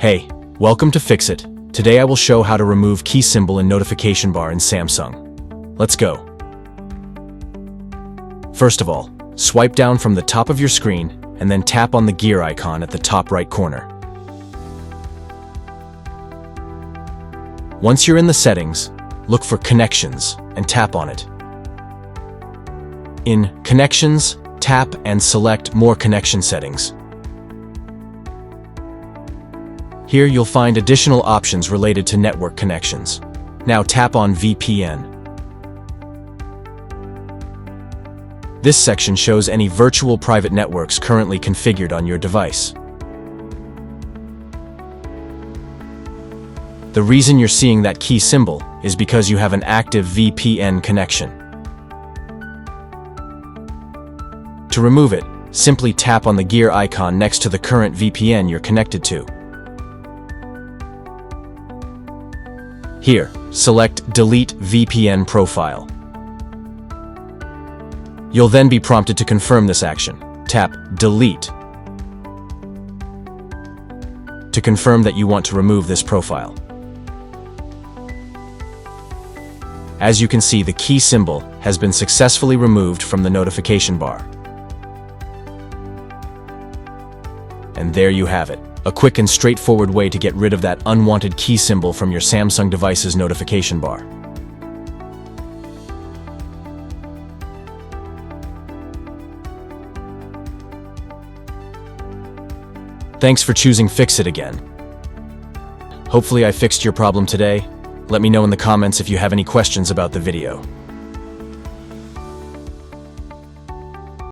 Hey, welcome to Fix-It. Today I will show how to remove key symbol and notification bar in Samsung. Let's go. First of all, swipe down from the top of your screen and then tap on the gear icon at the top right corner. Once you're in the settings, look for Connections and tap on it. In Connections, tap and select More Connection Settings. Here you'll find additional options related to network connections. Now tap on VPN. This section shows any virtual private networks currently configured on your device. The reason you're seeing that key symbol is because you have an active VPN connection. To remove it, simply tap on the gear icon next to the current VPN you're connected to. Here, select Delete VPN Profile. You'll then be prompted to confirm this action. Tap Delete to confirm that you want to remove this profile. As you can see, the key symbol has been successfully removed from the notification bar. And there you have it. A quick and straightforward way to get rid of that unwanted key symbol from your Samsung device's notification bar. Thanks for choosing Fix-It again. Hopefully I fixed your problem today. Let me know in the comments if you have any questions about the video.